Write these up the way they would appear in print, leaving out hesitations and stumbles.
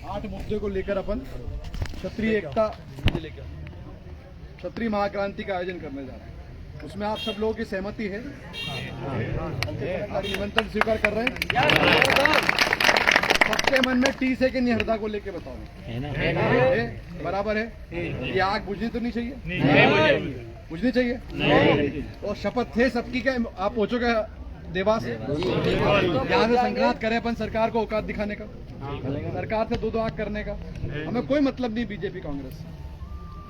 8 मुद्दे को लेकर अपन क्षत्रिय एकता, क्षत्रिय महाक्रांति का आयोजन करने जा रहे हैं। उसमें आप सब लोगों की सहमति है? निमंत्रण स्वीकार कर रहे हैं? सबके मन में टी से कि निहरदा को लेके बताओ, बराबर है? ये आग बुझनी तो नहीं चाहिए? बुझनी चाहिए। और शपथ थे सबकी क्या आप पहुंचोगे देवास? यहाँ से संक्रांत करें अपन सरकार को औकात दिखाने का, सरकार से दो आंख करने का। हमें कोई मतलब नहीं बीजेपी कांग्रेस।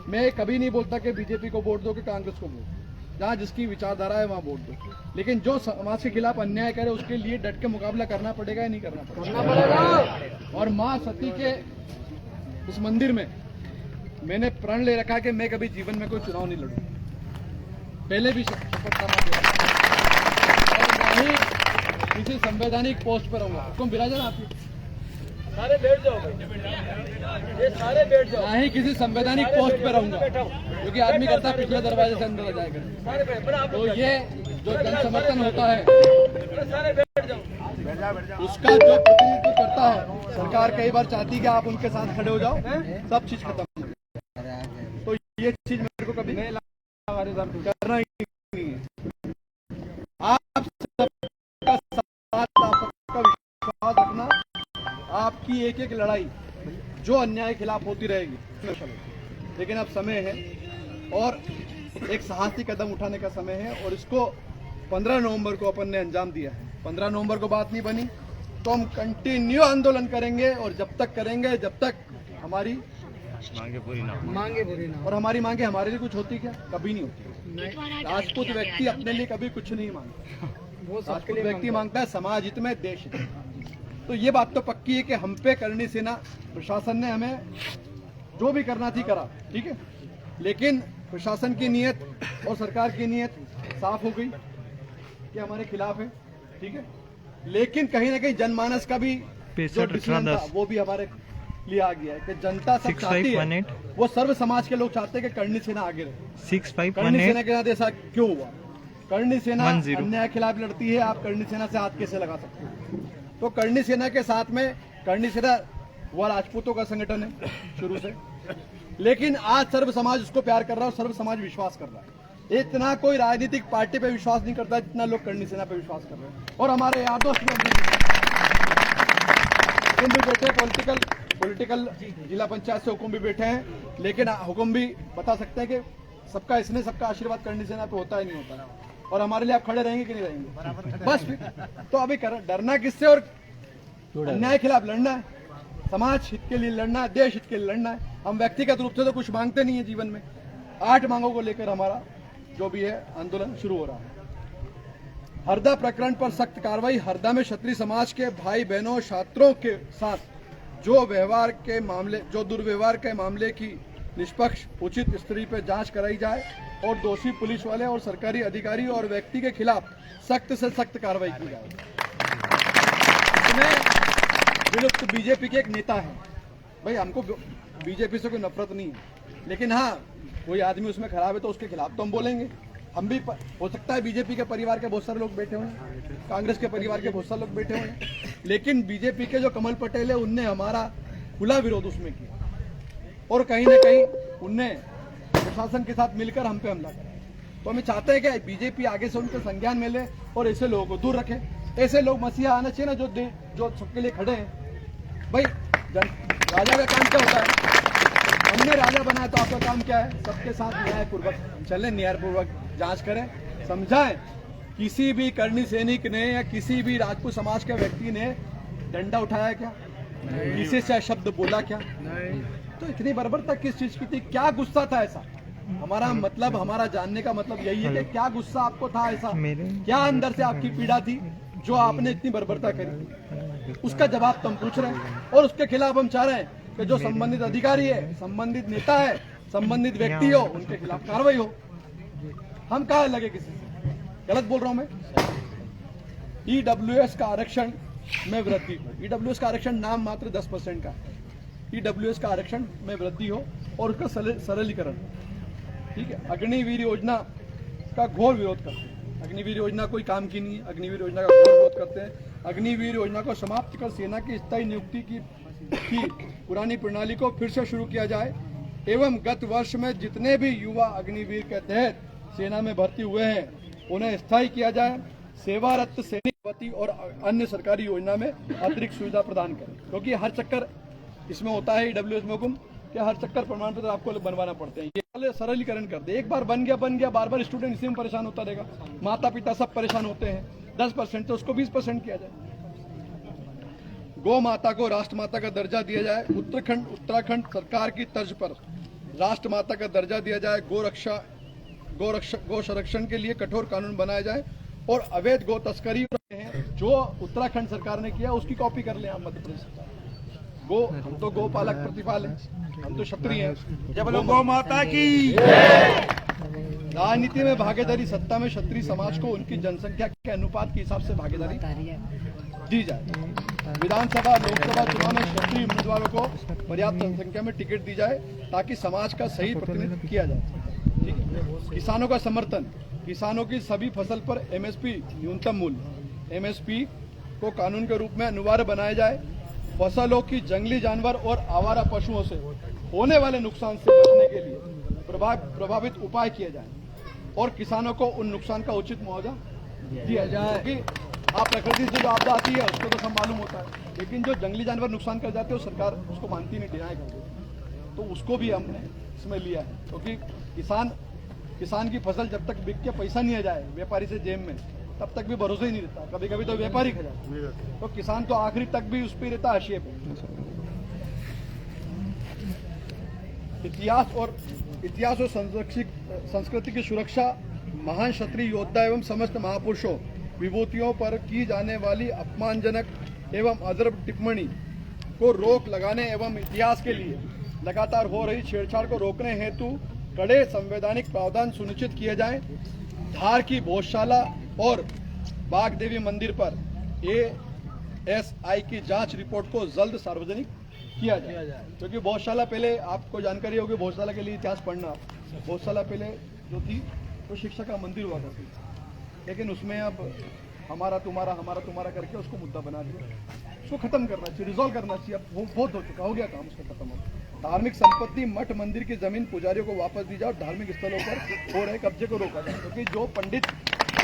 मैं कभी नहीं बोलता कि बीजेपी को वोट दो कि कांग्रेस को वोट दो, जहाँ जिसकी विचारधारा है वहाँ वोट दो, लेकिन जो समाज के खिलाफ अन्याय करे उसके लिए डट के मुकाबला करना पड़ेगा या नहीं करना पड़ेगा। और माँ सती के उस मंदिर में मैंने प्रण ले रखा कि मैं कभी जीवन में कोई चुनाव नहीं लड़ूंगा। पहले भी शपथनामा दिया और मैं ही किसी संवैधानिक पोस्ट पर रहूंगा। तुम बिराजन आप सारे बैठ जाओ, ये सारे बैठ जाओ। ना ही किसी संवैधानिक पोस्ट पर रहूंगा, क्योंकि आदमी करता है पिछले दरवाजे से अंदर आ जाएगा। तो ये जो जन समर्थन होता है उसका जो प्रतिनिधित्व करता है सरकार, कई बार चाहती है कि आप उनके साथ खड़े हो जाओ, सब चीज खत्म हो जाए। तो ये चीज मेरे को कभी करना ही नहीं है। आप सबका साथ, आपका विश्वास रखना, आपकी एक एक लड़ाई जो अन्याय के खिलाफ होती रहेगी, लेकिन अब समय है और एक साहसी कदम उठाने का समय है। और इसको 15 नवंबर को अपन ने अंजाम दिया है। 15 नवंबर को बात नहीं बनी तो हम कंटिन्यू आंदोलन करेंगे, और जब तक करेंगे जब तक हमारी मांगे पूरी ना। और हमारी मांगे हमारे लिए कुछ होती क्या? कभी नहीं होती। राजपूत व्यक्ति अपने लिए कभी कुछ नहीं मांगता। राजपूत व्यक्ति मांगता है समाज हित में, देश हित में। तो ये बात तो पक्की है कि हम पे करणी सेना प्रशासन ने हमें जो भी करना थी करा, ठीक है, लेकिन प्रशासन की नीयत और सरकार की नीयत साफ हो गई कि हमारे खिलाफ है, ठीक है। लेकिन कहीं ना कहीं जनमानस का भी जो डिसीजन था वो भी हमारे लिए आ गया है कि जनता सब चाहती है, वो सर्व समाज के लोग चाहते हैं कि करणी सेना आगे रहे। करणी सेना के साथ ऐसा क्यों हुआ? करणी सेना अन्याय के खिलाफ लड़ती है, आप करणी सेना से हाथ कैसे लगा सकते हो? तो करणी सेना के साथ में, करणी सेना वह राजपूतों का संगठन है शुरू से, लेकिन आज सर्व समाज उसको प्यार कर रहा है और सर्व समाज विश्वास कर रहा है। इतना कोई राजनीतिक पार्टी पे विश्वास नहीं करता जितना लोग करणी सेना पे विश्वास कर रहे हैं। और हमारे यार दोस्त हुकुम भी बैठे, पॉलिटिकल जिला पंचायत से हुकुम भी बैठे हैं, लेकिन हुकुम भी बता सकते हैं कि सबका इसने सबका आशीर्वाद करणी सेना पे होता ही नहीं होता है। और हमारे लिए आप खड़े रहेंगे कि नहीं रहेंगे? बस फिर तो अभी डरना किससे? और अन्याय के खिलाफ लड़ना है, समाज हित के लिए लड़ना है, देश हित के लिए लड़ना है। हम व्यक्तिगत रूप से तो कुछ मांगते नहीं है जीवन में। 8 मांगों को लेकर हमारा जो भी है आंदोलन शुरू हो रहा है। हरदा प्रकरण पर सख्त कार्रवाई। हरदा में क्षत्रिय समाज के भाई बहनों छात्रों के साथ जो दुर्व्यवहार के मामले की निष्पक्ष उचित स्तर पर जांच कराई जाए और दोषी पुलिस वाले और सरकारी अधिकारी और व्यक्ति के खिलाफ सख्त से सख्त कार्रवाई की जाए। इसमें विलुप्त बीजेपी के एक नेता है। भाई हमको बीजेपी से कोई नफरत नहीं है, लेकिन हाँ कोई आदमी उसमें खराब है तो उसके खिलाफ तो हम बोलेंगे। हम भी, हो सकता है बीजेपी के परिवार के बहुत सारे लोग बैठे हुए हैं, कांग्रेस के परिवार के बहुत सारे लोग बैठे हुए हैं, लेकिन बीजेपी के जो कमल पटेल है उनने हमारा खुला विरोध उसमें किया और कहीं ना कहीं उनने प्रशासन के साथ मिलकर हम पे हमला करा। तो हमें चाहते हैं कि बीजेपी आगे से उनके संज्ञान में ले और ऐसे लोगों को दूर रखे। ऐसे लोग मसीहा आना चाहिए ना जो सबके लिए खड़े हैं। भाई राजा का काम क्या होता है? हमने राजा बनाया तो आपका काम क्या है? सबके साथ न्यायपूर्वक चलें, न्यायपूर्वक जांच करें, समझाएं। किसी भी करणी सैनिक ने या किसी भी राजपूत समाज के व्यक्ति ने डंडा उठाया क्या? किसी से शब्द बोला क्या? तो इतनी बर्बरता किस चीज की थी? क्या गुस्सा था ऐसा? हमारा मतलब, हमारा जानने का मतलब यही है कि क्या गुस्सा आपको था ऐसा? क्या अंदर से आपकी पीड़ा थी जो आपने इतनी बर्बरता करी? उसका जवाब तो हम पूछ रहे हैं और उसके खिलाफ हम चाह रहे हैं कि जो संबंधित अधिकारी है, संबंधित नेता है, संबंधित व्यक्ति हो, उनके खिलाफ कार्रवाई हो। हम कहाँ लगे किसी से? गलत बोल रहा हूं मैं? ईडब्ल्यूएस का आरक्षण में वृद्धि हो। ईडब्ल्यूएस का आरक्षण नाम मात्र 10% का। ईडब्ल्यूएस का आरक्षण में वृद्धि हो और उसका सरलीकरण, ठीक है। अग्निवीर योजना का घोर विरोध करते हैं। अग्निवीर योजना कोई काम की नहीं है। अग्निवीर योजना का घोर विरोध करते हैं। अग्निवीर योजना को समाप्त कर सेना की स्थायी नियुक्ति की की पुरानी प्रणाली को फिर से शुरू किया जाए एवं गत वर्ष में जितने भी युवा अग्निवीर के तहत सेना में भर्ती हुए हैं उन्हें स्थायी किया जाए। सेवारत सैनिक भर्ती और अन्य सरकारी योजना में अतिरिक्त सुविधा प्रदान करें, क्योंकि हर चक्कर इसमें होता है EWS में हुकुम कि हर चक्कर प्रमाण पत्र आपको बनवाना पड़ते हैं। ये सरलीकरण कर दे, एक बार बन गया, बार बार स्टूडेंट इसी में परेशान होता रहेगा, माता पिता सब परेशान होते हैं। 10% तो उसको 20% किया जाए। गौ माता को राष्ट्रमाता का दर्जा दिया जाए। उत्तराखंड सरकार की तर्ज पर राष्ट्रमाता का दर्जा दिया जाए। गौ संरक्षण के लिए कठोर कानून बनाया जाए और अवैध गौ तस्करी जो उत्तराखंड सरकार ने किया उसकी कॉपी कर ले आप मध्य प्रदेश सरकार। हम तो गोपालक प्रतिपाल हैं, हम तो क्षत्रिय हैं। जब गौ माता की राजनीति में भागीदारी, सत्ता में क्षत्रिय समाज को उनकी जनसंख्या के अनुपात के हिसाब से भागीदारी दी जाए। विधानसभा लोकसभा चुनाव में क्षत्रिय उम्मीदवारों को पर्याप्त जनसंख्या में टिकट दी जाए ताकि समाज का सही प्रतिनिधित्व किया जाए। किसानों का समर्थन, किसानों की सभी फसल पर MSP न्यूनतम मूल्य MSP को कानून के रूप में अनिवार्य बनाया जाए। फसलों की जंगली जानवर और आवारा पशुओं से होने वाले नुकसान से बचने के लिए प्रभावित उपाय किए जाए और किसानों को उन नुकसान का उचित मुआवजा दिया जाए। क्योंकि आप प्रकृति से जो आपदा आती है उसको तो सब मालूम होता है, लेकिन जो जंगली जानवर नुकसान कर जाते हैं सरकार उसको मानती नहीं, डिनाई करती है। तो उसको भी हमने इसमें लिया है, क्योंकि किसान की फसल जब तक बिक के पैसा नहीं आ जाए व्यापारी से जेब में तब तक भी भरोसा ही नहीं रहता। कभी कभी तो व्यापारी खा जाता, तो किसान तो आखिरी तक भी उस पर रहता हाशिए पे। इतिहास और संस्कृति की सुरक्षा, महान क्षत्रिय योद्धा एवं समस्त महापुरुषों विभूतियों पर की जाने वाली अपमानजनक एवं अदर्भ टिप्पणी को रोक लगाने एवं इतिहास के लिए लगातार हो रही छेड़छाड़ को रोकने हेतु कड़े संवैधानिक प्रावधान सुनिश्चित किए जाएं। धार की भोजशाला और बाग देवी मंदिर पर ASI की जांच रिपोर्ट को जल्द सार्वजनिक किया जाए, क्योंकि भोजशाला पहले आपको जानकारी होगी, भोजशाला के लिए इतिहास पढ़ना। भोजशाला पहले जो थी वो शिक्षा का मंदिर हुआ करती थी, लेकिन उसमें अब हमारा तुम्हारा करके उसको मुद्दा बना दिया। उसको खत्म करना चाहिए, रिजॉल्व करना चाहिए। अब वो बहुत हो चुका, हो गया काम, उसका खत्म हो। धार्मिक संपत्ति, मठ मंदिर की जमीन पुजारियों को वापस दी जाए और धार्मिक स्थलों पर हो रहे कब्जे को रोका जाए, क्योंकि जो पंडित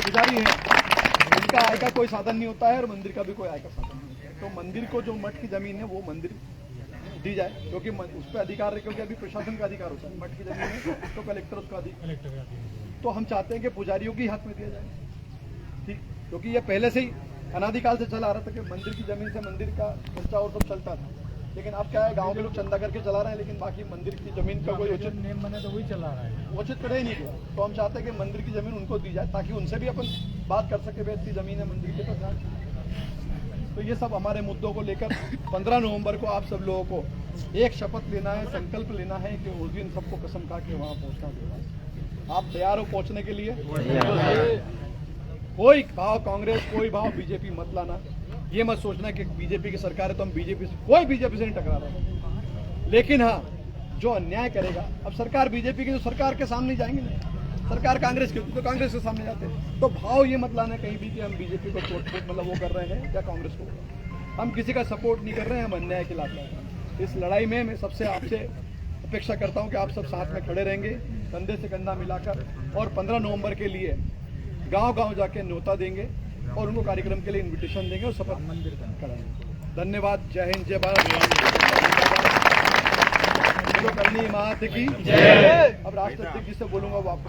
पुजारी है उनका आय का कोई साधन नहीं होता है और मंदिर का भी कोई आय का साधन नहीं होता है। तो मंदिर को जो मठ की जमीन है वो मंदिर दी जाए, क्योंकि उस पर अधिकार है, क्योंकि अभी प्रशासन का अधिकार होता है। मठ की जमीन है तो कलेक्टर उसका अधिकार, तो हम चाहते हैं कि पुजारियों के हाथ में दिया जाए, ठीक, क्योंकि ये पहले से ही अनादिकाल से चला आ रहा था कि मंदिर की जमीन से मंदिर का खर्चा और सब चलता था। लेकिन अब क्या है, गांव के लोग चंदा करके चला रहे हैं, लेकिन बाकी मंदिर की जमीन का कोई उचित नियम बने तो वही चला रहा है, उचित करे ही नहीं गया। तो हम चाहते हैं कि मंदिर की जमीन उनको दी जाए ताकि उनसे भी अपन बात कर सके, इतनी जमीन है मंदिर के पास। तो ये सब हमारे मुद्दों को लेकर 15 नवंबर को आप सब लोगों को एक शपथ लेना है, संकल्प लेना है कि उस दिन सबको कसम खा के वहाँ पहुँचना देगा। आप तैयार हो पहुँचने के लिए? कोई भाव कांग्रेस, कोई भाव बीजेपी मत लाना। ये मत सोचना कि बीजेपी की सरकार है तो हम बीजेपी से, कोई बीजेपी से नहीं टकरा रहा है। लेकिन हाँ, जो अन्याय करेगा, अब सरकार बीजेपी की, तो सरकार के सामने जाएंगे नहीं, सरकार कांग्रेस की होती तो कांग्रेस के सामने जाते। तो भाव ये मत लाना कहीं भी कि हम बीजेपी को मतलब वो कर रहे हैं या कांग्रेस को। हम किसी का सपोर्ट नहीं कर रहे हैं, हम अन्याय के खिलाफ हैं। इस लड़ाई में मैं सबसे आपसे अपेक्षा करता हूं कि आप सब साथ में खड़े रहेंगे, कंधे से कंधा मिलाकर, और 15 नवंबर के लिए गांव-गांव जाके न्योता देंगे और उनको कार्यक्रम के लिए इनविटेशन देंगे और शपथ मंदिर कराएंगे। धन्यवाद। जय हिंद, जय भारत। करनी मात की जय। अब राष्ट्रपति जी से बोलूंगा, वो आपको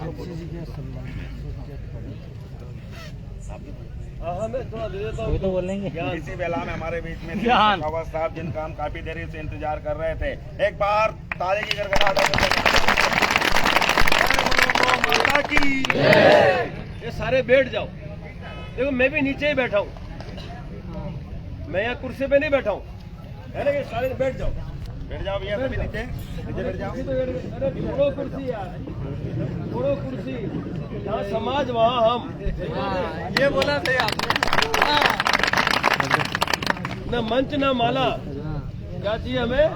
तो बोलेंगे। इसी बेला में हमारे बीच में शेखावत साहब, जिनका हम काफी देरी से इंतजार कर रहे थे, एक बार ताली की गड़गड़ाहट। माता की ये सारे बैठ जाओ। देखो मैं भी नीचे ही बैठा हूँ, मैं यहाँ कुर्सी पे नहीं बैठा हूँ, है ना? ये सारे बैठ जाओ भैया, सभी नीचे बैठ जाओ। अरे छोड़ो कुर्सी यार, छोड़ो कुर्सी। यहाँ समाज, वहाँ हम। ये बोला थे आपने। न मंच न माला, क्या चाहिए हमें?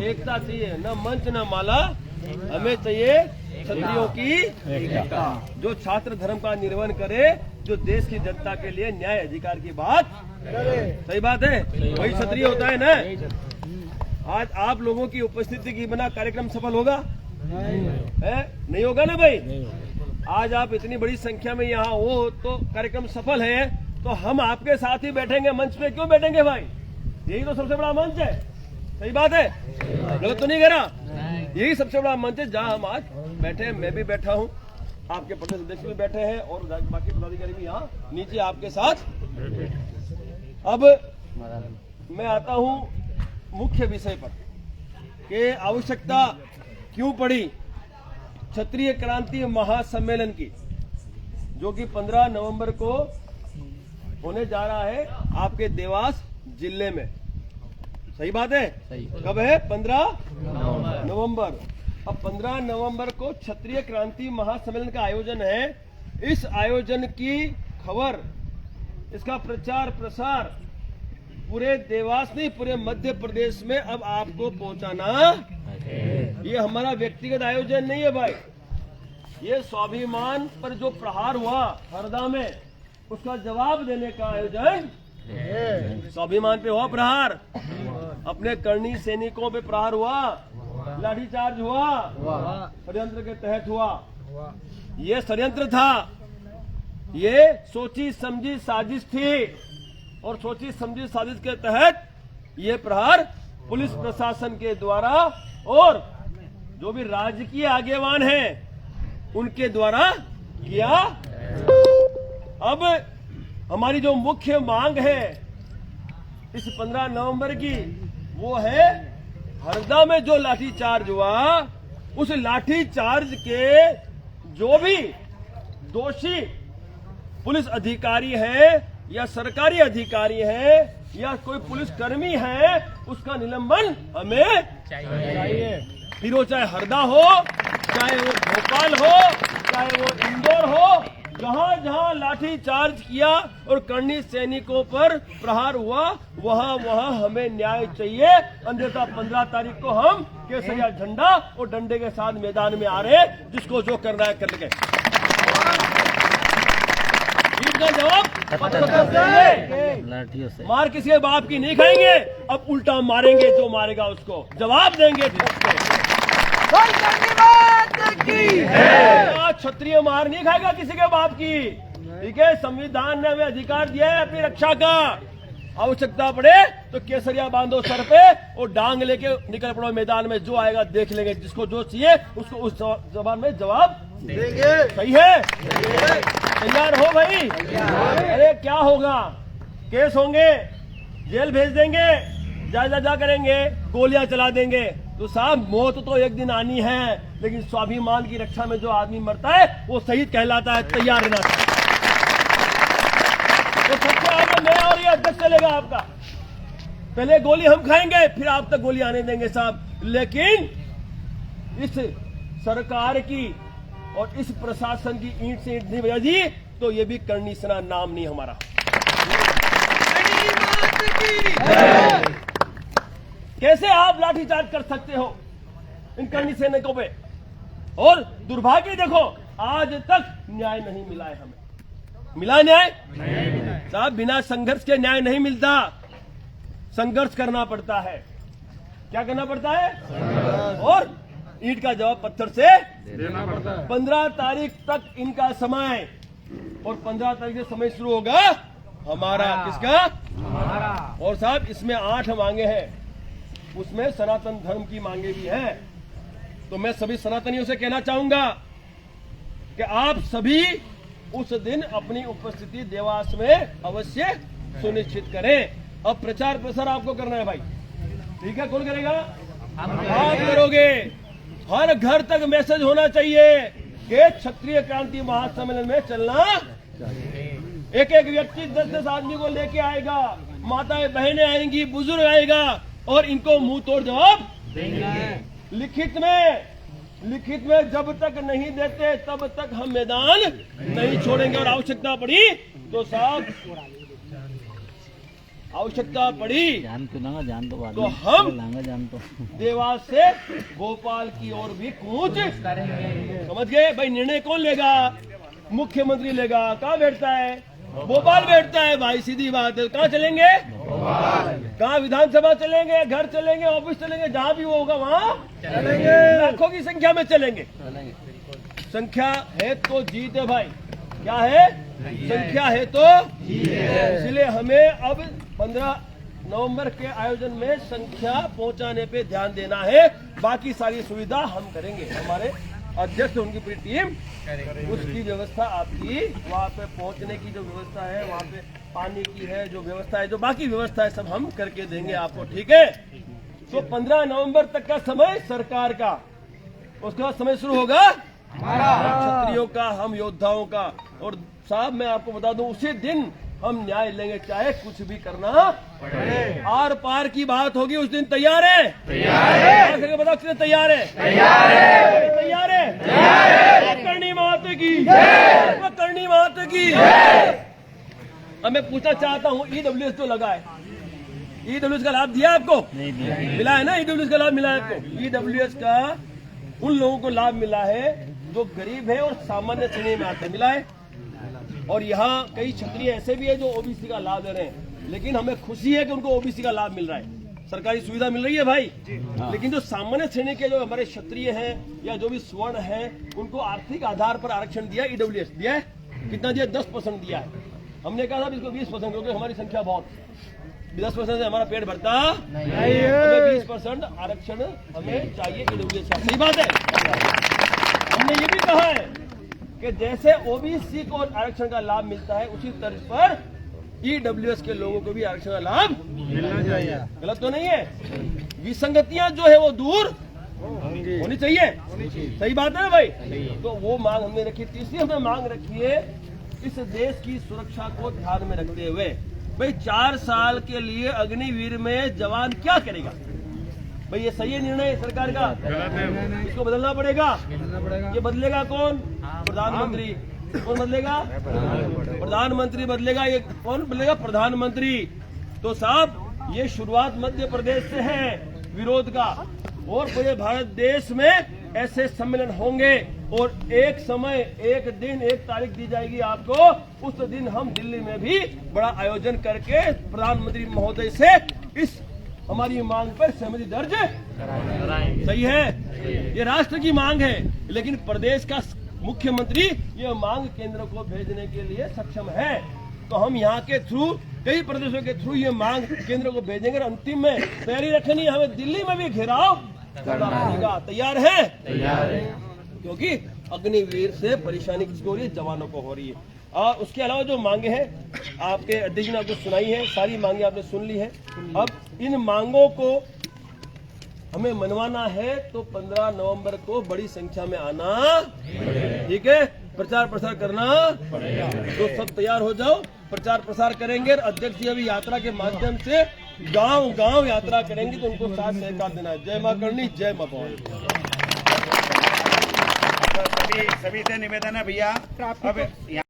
एकता चाहिए। न मंच न माला, हमें चाहिए क्षत्रियों की एकता, जो छात्र धर्म का निर्वहन करे, जो देश की जनता के लिए न्याय अधिकार की बात करे। सही बात है, वही क्षत्रिय होता है ना। आज आप लोगों की उपस्थिति की बिना कार्यक्रम सफल होगा? नहीं होगा ना भाई। आज आप इतनी बड़ी संख्या में यहाँ हो तो कार्यक्रम सफल है, तो हम आपके साथ ही बैठेंगे मंच पे। क्यों बैठेंगे भाई? यही तो सबसे बड़ा मंच है। सही बात है, गलत तो नहीं कह रहा? यही सबसे बड़ा मंच है जहाँ हम आज बैठे हैं। मैं भी बैठा हूँ, आपके प्रदेश अध्यक्ष भी बैठे हैं और बाकी पदाधिकारी भी यहाँ नीचे आपके साथ। अब मैं आता हूँ मुख्य विषय पर कि आवश्यकता क्यों पड़ी क्षत्रिय क्रांति महासम्मेलन की, जो कि 15 नवंबर को होने जा रहा है आपके देवास जिले में। सही बात है? सही। कब है? 15 नवंबर। अब 15 नवंबर को क्षत्रिय क्रांति महासम्मेलन का आयोजन है। इस आयोजन की खबर, इसका प्रचार प्रसार पूरे देवास नहीं, पूरे मध्य प्रदेश में अब आपको पहुंचाना, ये हमारा व्यक्तिगत आयोजन नहीं है भाई। ये स्वाभिमान पर जो प्रहार हुआ हरदा में, उसका जवाब देने का आयोजन। स्वाभिमान पे हुआ प्रहार, अपने करनी सैनिकों पे प्रहार हुआ, लाठीचार्ज हुआ, षड्यंत्र के तहत हुआ। ये षड्यंत्र था, ये सोची समझी साजिश थी, और सोची समझी साजिश के तहत ये प्रहार पुलिस प्रशासन के द्वारा और जो भी राजकीय आगेवान हैं उनके द्वारा किया। अब हमारी जो मुख्य मांग है इस 15 नवंबर की, वो है हरदा में जो लाठीचार्ज हुआ, उस लाठीचार्ज के जो भी दोषी पुलिस अधिकारी है या सरकारी अधिकारी है या कोई पुलिस कर्मी है, उसका निलंबन हमें चाहिए। फिर वो चाहे हरदा हो, चाहे वो भोपाल हो, चाहे वो इंदौर हो, जहां जहां लाठी चार्ज किया और करनी सैनिकों पर प्रहार हुआ, वहां वहां हमें न्याय चाहिए। अन्यथा 15 तारीख को हम केसरिया झंडा और डंडे के साथ मैदान में आ रहे, जिसको जो करना है कर लेंगे। इसका जवाब लाठियों से मार किसी के बाप की नहीं खाएंगे, अब उल्टा मारेंगे, जो मारेगा उसको जवाब देंगे। क्षत्रिय मार नहीं खाएगा किसी के बाप की, ठीक है? संविधान ने हमें अधिकार दिया है अपनी रक्षा का। आवश्यकता पड़े तो केसरिया बांधो सर पे और डांग लेके निकल पड़ो मैदान में, जो आएगा देख लेंगे, जिसको जो चाहिए उसको उस जबान में जवाब देंगे। सही है? तैयार हो भाई? अरे क्या होगा? केस होंगे, जेल भेज देंगे, जा करेंगे, गोलियां चला देंगे। तो साहब, मौत तो एक दिन आनी है, लेकिन स्वाभिमान की रक्षा में जो आदमी मरता है वो शहीद कहलाता है। तैयार रहना चाहिए। तो सबसे आगे मैं और ये अध्यक्ष चलेगा आपका। पहले गोली हम खाएंगे, फिर आप तक गोली आने देंगे साहब। लेकिन इस सरकार की और इस प्रशासन की ईंट से ईंट नहीं बजाजी, तो ये भी करनी सना नाम नहीं हमारा। कैसे आप लाठीचार्ज कर सकते हो इन करनी सैनिकों पे? और दुर्भाग्य देखो, आज तक न्याय नहीं मिला है हमें। मिला न्याय? साहब, बिना संघर्ष के न्याय नहीं मिलता, संघर्ष करना पड़ता है। क्या करना पड़ता है? और ईंट का जवाब पत्थर से देना पड़ता है। 15 तारीख तक इनका समय, और 15 तारीख से समय शुरू होगा हमारा। किसका? हमारा। और साहब, इसमें 8 मांगे हैं, उसमें सनातन धर्म की मांगे भी हैं। तो मैं सभी सनातनियों से कहना चाहूंगा कि आप सभी उस दिन अपनी उपस्थिति देवास में अवश्य सुनिश्चित करें। अब प्रचार प्रसार आपको करना है भाई, ठीक है? कौन करेगा? आप करोगे। हर घर तक मैसेज होना चाहिए कि क्षत्रिय क्रांति महासम्मेलन में चलना। एक एक व्यक्ति 10-10 आदमी को लेके आएगा, माताएं बहनें आएंगी, बुजुर्ग आएगा, और इनको मुंह तोड़ जवाब देंगे। लिखित में जब तक नहीं देते तब तक हम मैदान नहीं छोड़ेंगे। और आवश्यकता पड़ी तो साहब, आवश्यकता पड़ी तो हम देवास से भोपाल की ओर भी कूच करेंगे। समझ गए भाई? निर्णय कौन लेगा? मुख्यमंत्री लेगा। कहाँ बैठता है? भोपाल बैठता है भाई, सीधी बात है। कहाँ चलेंगे? भोपाल। कहाँ विधानसभा चलेंगे, घर चलेंगे, ऑफिस चलेंगे, जहाँ भी वो होगा वहाँ चलेंगे, लाखों की संख्या में चलेंगे। संख्या है तो जीत है भाई, क्या है? संख्या है तो जीत है। इसलिए हमें अब 15 नवंबर के आयोजन में संख्या पहुंचाने पे ध्यान देना है, बाकी सारी सुविधा हम करेंगे। हमारे अध्यक्ष उनकी पूरी टीम उसकी व्यवस्था आपकी, वहाँ पे पहुंचने की जो व्यवस्था है, वहाँ पे पानी की है जो व्यवस्था है, जो बाकी व्यवस्था है सब हम करके देंगे आपको, ठीक है? तो 15 नवंबर तक का समय सरकार का, उसके बाद समय शुरू होगा क्षत्रियों का, हम योद्धाओं का। और साहब मैं आपको बता दूं, उसी दिन हम न्याय लेंगे, चाहे कुछ भी करना पड़े। आर पार की बात होगी उस दिन। तैयार है? तैयार है। बताओ कितने तैयार है? तैयार है। तैयार है? करनी माता की, करनी माता की। अब मैं पूछना चाहता हूँ, ईडब्ल्यूएस जो लगा है, ईडब्ल्यूएस का लाभ दिया आपको? नहीं दिया। मिला है ना? ईडब्ल्यूएस का लाभ मिला है आपको? ईडब्ल्यूएस का उन लोगों को लाभ मिला है जो गरीब है और सामान्य श्रेणी में आते, मिला है। और यहाँ कई क्षत्रिय ऐसे भी है जो ओबीसी का लाभ ले रहे हैं, लेकिन हमें खुशी है कि उनको ओबीसी का लाभ मिल रहा है, सरकारी सुविधा मिल रही है भाई। लेकिन जो सामान्य श्रेणी के जो हमारे क्षत्रिय हैं या जो भी स्वर्ण है, उनको आर्थिक आधार पर आरक्षण दिया ईडब्ल्यूएस। दिया है? कितना दिया? 10% दिया है। हमने कहा था इसको 20%, क्योंकि हमारी संख्या बहुत, 10% से हमारा पेट भरता नहीं है। 20% आरक्षण हमें चाहिए ईडब्ल्यूएस का। सही बात है। हमने ये भी कहा है कि जैसे ओबीसी को आरक्षण का लाभ मिलता है, उसी तर्ज पर ईडब्ल्यूएस के लोगों को भी आरक्षण का लाभ मिलना चाहिए। गलत तो नहीं है? विसंगतियां जो है वो दूर होनी चाहिए। सही बात है ना भाई? तो वो मांग हमने रखी। तीसरी हमने मांग रखी है, इस देश की सुरक्षा को ध्यान में रखते हुए भाई 4 साल के लिए अग्निवीर में जवान क्या करेगा भाई? ये सही है निर्णय सरकार का? इसको बदलना पड़ेगा। ये बदलेगा कौन? प्रधानमंत्री। कौन बदलेगा? प्रधानमंत्री बदलेगा। ये कौन बदलेगा? प्रधानमंत्री। तो साहब ये शुरुआत मध्य प्रदेश से है विरोध का, और पूरे भारत देश में ऐसे सम्मेलन होंगे, और एक समय, एक दिन, एक तारीख दी जाएगी आपको, उस दिन हम दिल्ली में भी बड़ा आयोजन करके प्रधानमंत्री महोदय से इस हमारी मांग पर सहमति दर्ज कराएंगे। सही है? ये राष्ट्र की मांग है, लेकिन प्रदेश का मुख्यमंत्री ये मांग केंद्र को भेजने के लिए सक्षम है। तो हम यहाँ के थ्रू, कई प्रदेशों के थ्रू ये मांग केंद्र को भेजेंगे। और अंतिम में तैयारी रखनी है, हमें दिल्ली में भी घेराव करना पड़ेगा। तैयार है? तैयार है। क्योंकि अग्निवीर से परेशानी किसको हो रही है? जवानों को हो रही है। और उसके अलावा जो मांगे हैं आपके अध्यक्ष ने आपको सुनाई है, सारी मांगे आपने सुन ली है। अब इन मांगों को हमें मनवाना है तो 15 नवंबर को बड़ी संख्या में आना, ठीक है? प्रचार प्रसार करना पड़ेगा। तो सब तैयार हो जाओ, प्रचार प्रसार करेंगे। अध्यक्ष जी अभी यात्रा के माध्यम से गांव गांव यात्रा करेंगे, तो उनको साथ सहकार देना। जय मां करनी, जय मां भवानी। सभी से निवेदन है भैया, अब